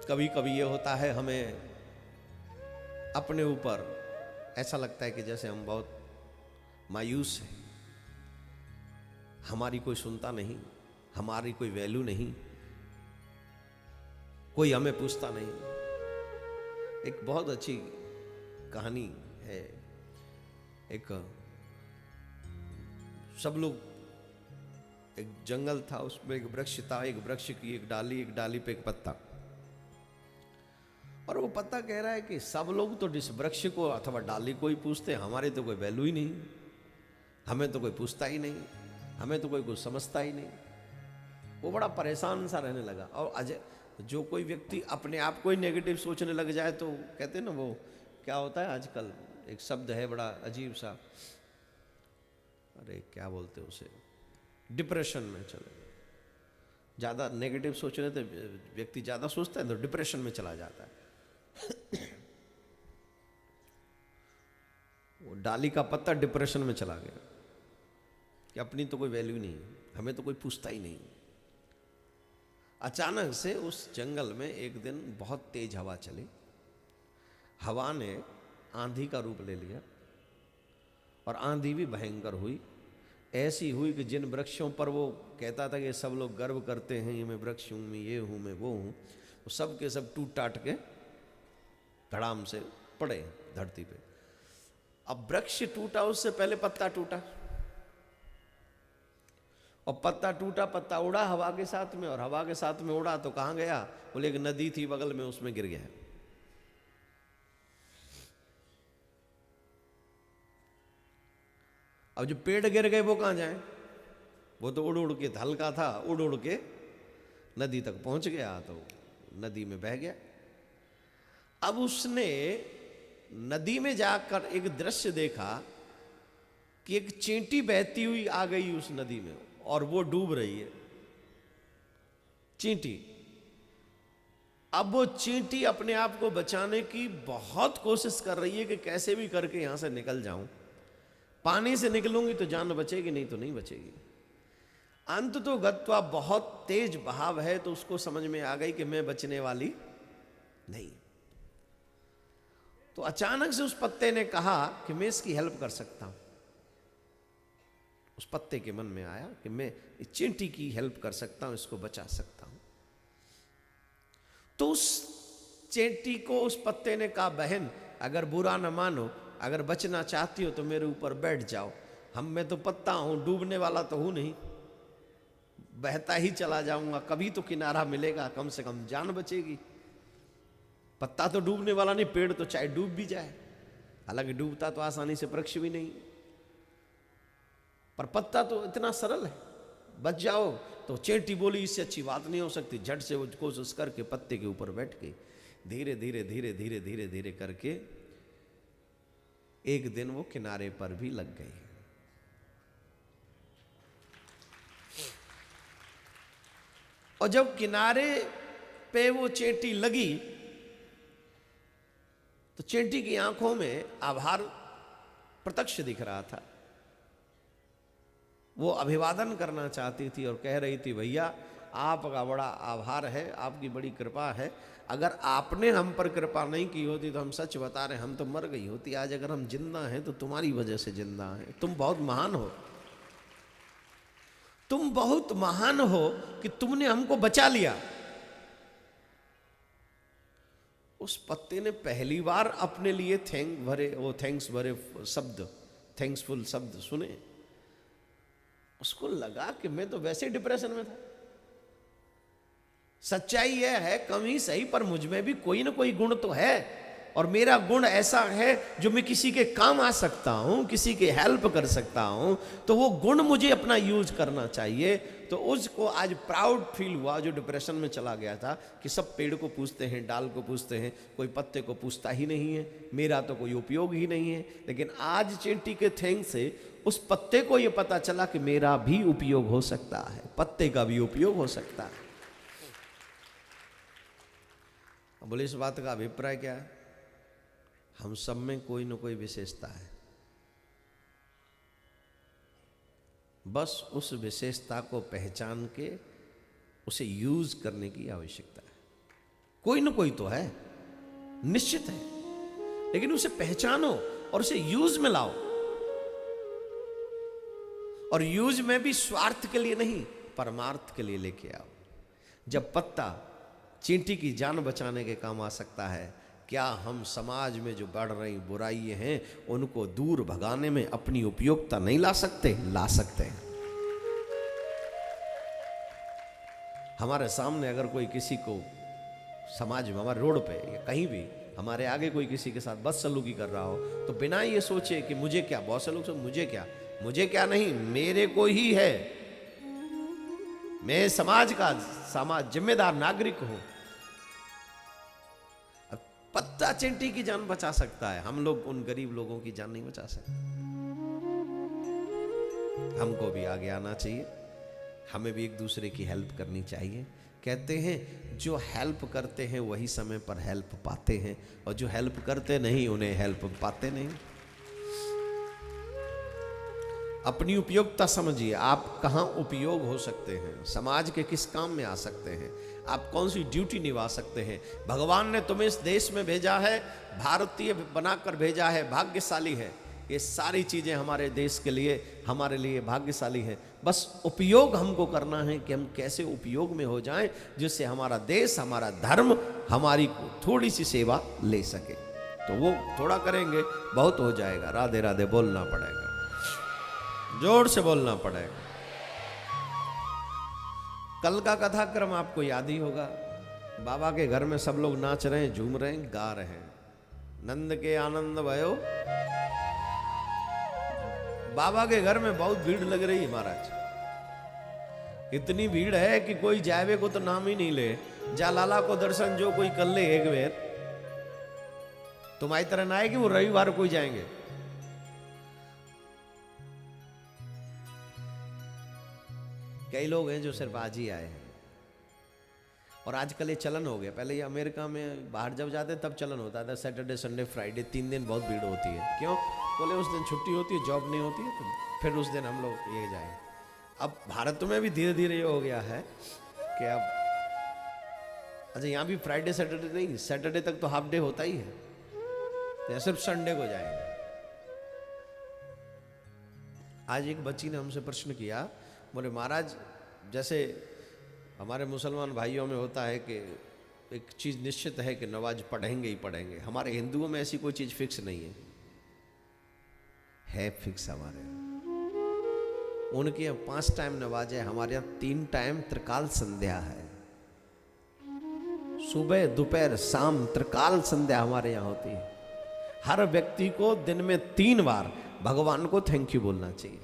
कभी कभी ये होता है हमें अपने ऊपर ऐसा लगता है कि जैसे हम बहुत मायूस हैं, हमारी कोई सुनता नहीं, हमारी कोई वैल्यू नहीं, कोई हमें पूछता नहीं। एक बहुत अच्छी कहानी है। एक सब लोग, एक जंगल था, उसमें एक वृक्ष था, एक वृक्ष की एक डाली पे एक पत्ता, और वो पत्ता कह रहा है कि सब लोग तो इस वृक्ष को अथवा डाली को ही पूछते हैं, हमारे तो कोई वैल्यू ही नहीं, हमें तो कोई पूछता ही नहीं, हमें तो कोई कुछ समझता ही नहीं। वो बड़ा परेशान सा रहने लगा। और अजय, जो कोई व्यक्ति अपने आप को ही नेगेटिव सोचने लग जाए तो कहते हैं ना, वो क्या होता है आजकल एक शब्द है बड़ा अजीब सा, अरे क्या बोलते हैं उसे, डिप्रेशन में चले। ज़्यादा नेगेटिव सोचने तो व्यक्ति ज़्यादा सोचता है तो डिप्रेशन में चला जाता है। वो डाली का पत्ता डिप्रेशन में चला गया कि अपनी तो कोई वैल्यू नहीं, हमें तो कोई पूछता ही नहीं। अचानक से उस जंगल में एक दिन बहुत तेज हवा चली। हवा ने आंधी का रूप ले लिया और आंधी भी भयंकर हुई। ऐसी हुई कि जिन वृक्षों पर वो कहता था कि सब लोग गर्व करते हैं, ये मैं वृक्ष हूँ, मैं ये हूँ, मैं वो हूँ, वो सब के सब टूट टाट के धड़ाम से पड़े धरती पे। अब वृक्ष टूटा, उससे पहले पत्ता टूटा, और पत्ता टूटा, पत्ता उड़ा हवा के साथ में, और हवा के साथ में उड़ा तो कहाँ गया? बोले एक नदी थी बगल में, उसमें गिर गया। अब जो पेड़ गिर गए वो कहाँ जाए? वो तो उड़ उड़ के, हल्का था, उड़ उड़ के नदी तक पहुंच गया, तो नदी में बह गया। अब उसने नदी में जाकर एक दृश्य देखा कि एक चींटी बहती हुई आ गई उस नदी में, और वो डूब रही है, चींटी। अब वो चींटी अपने आप को बचाने की बहुत कोशिश कर रही है कि कैसे भी करके यहां से निकल जाऊं, पानी से निकलूंगी तो जान बचेगी, नहीं तो नहीं बचेगी। अंत तो गत्वा बहुत तेज बहाव है, तो उसको समझ में आ गई कि मैं बचने वाली नहीं। तो अचानक से उस पत्ते ने कहा कि मैं इसकी हेल्प कर सकता हूं। उस पत्ते के मन में आया कि मैं इस चींटी की हेल्प कर सकता हूं, इसको बचा सकता हूं। तो उस चींटी को उस पत्ते ने कहा, बहन अगर बुरा न मानो, अगर बचना चाहती हो तो मेरे ऊपर बैठ जाओ। मैं तो पत्ता हूं, डूबने वाला तो हूं नहीं, बहता ही चला जाऊंगा, कभी तो किनारा मिलेगा, कम से कम जान बचेगी। पत्ता तो डूबने वाला नहीं, पेड़ तो चाहे डूब भी जाए, हालांकि डूबता तो आसानी से वृक्ष भी नहीं, पर पत्ता तो इतना सरल है, बच जाओ। तो चींटी बोली इससे अच्छी बात नहीं हो सकती। झट से वो कोशिश करके पत्ते के ऊपर बैठ गई। धीरे धीरे धीरे धीरे धीरे धीरे करके एक दिन वो किनारे पर भी लग गई। और जब किनारे पे वो चींटी लगी तो चींटी की आंखों में आभार प्रत्यक्ष दिख रहा था। वो अभिवादन करना चाहती थी और कह रही थी, भैया आपका बड़ा आभार है, आपकी बड़ी कृपा है। अगर आपने हम पर कृपा नहीं की होती तो हम सच बता रहे, हम तो मर गई होती। आज अगर हम जिंदा हैं तो तुम्हारी वजह से जिंदा हैं। तुम बहुत महान हो, तुम बहुत महान हो कि तुमने हमको बचा लिया। उस पत्ते ने पहली बार अपने लिए थैंक्स भरे शब्द, थैंक्सफुल शब्द सुने। उसको लगा कि मैं तो वैसे डिप्रेशन में था। सच्चाई यह है, कम ही सही, पर मुझ में भी कोई ना कोई गुण तो है, और मेरा गुण ऐसा है जो मैं किसी के काम आ सकता हूं, किसी के हेल्प कर सकता हूं, तो वो गुण मुझे अपना यूज करना चाहिए। तो उसको आज प्राउड फील हुआ, जो डिप्रेशन में चला गया था, कि सब पेड़ को पूछते हैं, डाल को पूछते हैं, कोई पत्ते को पूछता ही नहीं है, मेरा तो कोई उपयोग ही नहीं है। लेकिन आज चींटी के थैंक्स से उस पत्ते को यह पता चला कि मेरा भी उपयोग हो सकता है, पत्ते का भी उपयोग हो सकता है। अब बोले इस बात का अभिप्राय क्या है? हम सब में कोई न कोई विशेषता है, बस उस विशेषता को पहचान के उसे यूज करने की आवश्यकता है। कोई ना कोई तो है, निश्चित है, लेकिन उसे पहचानो और उसे यूज में लाओ। और यूज में भी स्वार्थ के लिए नहीं, परमार्थ के लिए लेके आओ। जब पत्ता चींटी की जान बचाने के काम आ सकता है, क्या हम समाज में जो बढ़ रही बुराइयां हैं उनको दूर भगाने में अपनी उपयोगिता नहीं ला सकते? ला सकते हैं। हमारे सामने अगर कोई किसी को समाज में, हमारे रोड पे या कहीं भी हमारे आगे कोई किसी के साथ बदसलूकी कर रहा हो, तो बिना ये सोचे कि मुझे क्या, बहुत से लोग सोचते मुझे क्या नहीं, मेरे को ही है, मैं समाज का जिम्मेदार नागरिक हूं। अब पत्ता चींटी की जान बचा सकता है, हम लोग उन गरीब लोगों की जान नहीं बचा सकते। हमको भी आगे आना चाहिए, हमें भी एक दूसरे की हेल्प करनी चाहिए। कहते हैं जो हेल्प करते हैं वही समय पर हेल्प पाते हैं, और जो हेल्प करते नहीं उन्हें हेल्प पाते नहीं। अपनी उपयोगिता समझिए, आप कहाँ उपयोग हो सकते हैं, समाज के किस काम में आ सकते हैं, आप कौन सी ड्यूटी निभा सकते हैं। भगवान ने तुम्हें इस देश में भेजा है, भारतीय बनाकर भेजा है, भाग्यशाली है। ये सारी चीज़ें हमारे देश के लिए, हमारे लिए भाग्यशाली है। बस उपयोग हमको करना है कि हम कैसे उपयोग में हो जाएं, जिससे हमारा देश, हमारा धर्म, हमारी थोड़ी सी सेवा ले सके। तो वो थोड़ा करेंगे, बहुत हो जाएगा। राधे राधे बोलना पड़ेगा, जोर से बोलना पड़ेगा। कल का कथाक्रम आपको याद ही होगा। बाबा के घर में सब लोग नाच रहे हैं, झूम रहे हैं, गा रहे हैं, नंद के आनंद भयो। बाबा के घर में बहुत भीड़ लग रही है महाराज। इतनी भीड़ है कि कोई जावे को तो नाम ही नहीं ले। जा लाला को दर्शन जो कोई कर ले एक बेर, तुम्हारी तरह ना है कि वो रविवार को ही जाएंगे। कई लोग हैं जो सिर्फ आज ही आए हैं, और आजकल ये चलन हो गया। पहले ये अमेरिका में बाहर जब जाते तब चलन होता था, सैटरडे संडे फ्राइडे 3 दिन बहुत भीड़ होती है। क्यों? बोले उस दिन छुट्टी होती है, जॉब नहीं होती है, तो फिर उस दिन हम लोग ये जाएं। अब भारत में भी धीरे धीरे ये हो गया है कि अब अच्छा यहाँ भी फ्राइडे सैटरडे नहीं, सैटरडे तक तो हाफ डे होता ही है, तो सिर्फ संडे को जाएंगे। आज एक बच्ची ने हमसे प्रश्न किया, बोले महाराज जैसे हमारे मुसलमान भाइयों में होता है कि एक चीज़ निश्चित है कि नमाज पढ़ेंगे ही पढ़ेंगे, हमारे हिंदुओं में ऐसी कोई चीज़ फिक्स नहीं है फिक्स हमारे यहाँ। उनके यहाँ 5 टाइम नमाज है, हमारे यहाँ 3 टाइम त्रिकाल संध्या है। सुबह दोपहर शाम त्रिकाल संध्या हमारे यहाँ होती है। हर व्यक्ति को दिन में 3 बार भगवान को थैंक यू बोलना चाहिए।